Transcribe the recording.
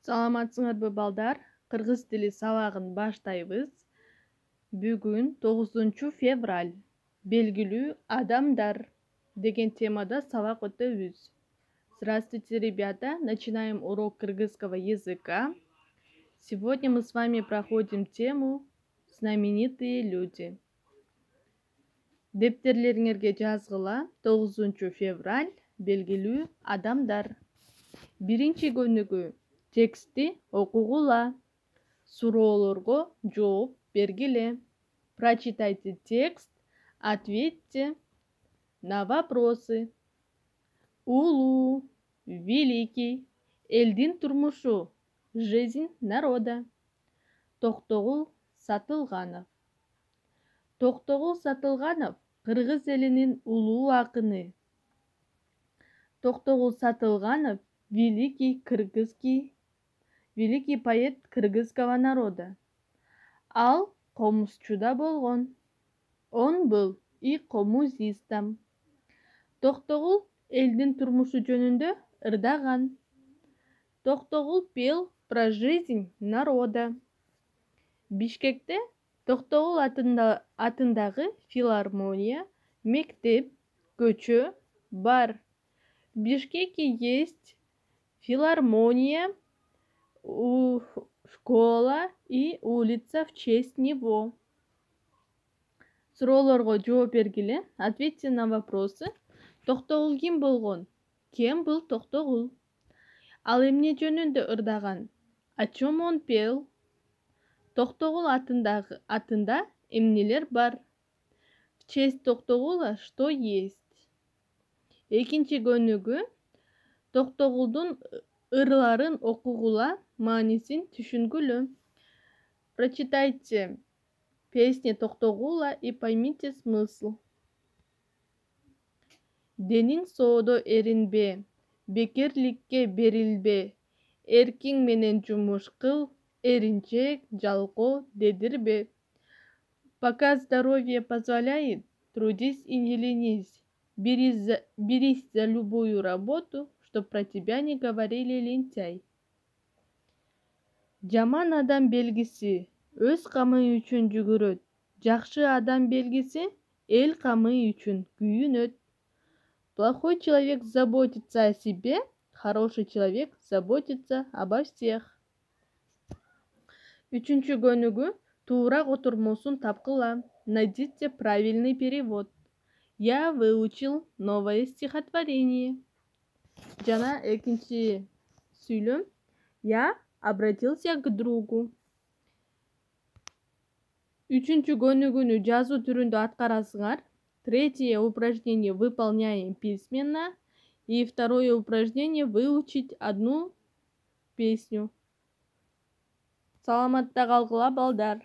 Саламатсыңарбы балдар? Кыргыз тили сабагын баштайбыз. Бүгүн 9 февраль. Белгилүү адамдар деген темада сабак өтөбүз. Здравствуйте, ребята! Начинаем урок кыргызского языка. Сегодня мы с вами проходим тему «Знаменитые люди». Дептерлериңерге жазгыла 9 февраль. Белгилүү адамдар. Биринчи көнүгүү. Текстти окугула. Суроолорго жооп бергиле. Прочитайте текст, ответьте на вопросы. Улуу, великий, элдин турмушу, жизнь народа. Токтогул Сатылганов. Токтогул Сатылганов кыргыз элинин улуу акыны. Токтогул Сатылганов великий поэт кыргызского народа. Ал комузчуда болгон. Он был и коммунистом. Токтогул элдин турмушу жөнүндө ырдаган. Токтогул пел про жизнь народа. Бишкекте Токтогул атындагы филармония, мектеп, көчө бар. В Бишкеке есть филармония, школа и улица в честь него. Суроолорго жооп бергиле. Ответьте на вопросы. Токтогул ким болгон? Кем был Токтогул? Ал эмне жөнүндө ырдаган? О чем он пел? Токтогул атында эмнелер бар? В честь Токтогула что есть? Экинчи көнүгүү. Токтогулдун ырларын окугула, маанисин түшүнгүлө. Прочитайте песни Токтогула и поймите смысл. Денин соодо эринбе, бекерликке берилбе, эркиң менен жумуш кыл, эринчек, жалкоо дедирбе. Пока здоровье позволяет, трудись и не ленись. Берись за любую работу, чтоб про тебя не говорили лентяй. Жаман адам белгиси өз камы үчүн жүгүрөт. Жакшы адам белгиси эл камы үчүн күйүнөт. Плохой человек заботится о себе, хороший человек заботится обо всех. Үчүнчү көнүгүү. Туура котурмосун тапкыла. Найдите правильный перевод. Я выучил новое стихотворение. Жана экинчи сүйлөм. Я обратился к другу. Үчүнчү көнүгүүнү жазуу түрүндө аткарасыңар. Третье упражнение выполняем письменно. И второе упражнение выучить одну песню. Саламатта калгыла балдар.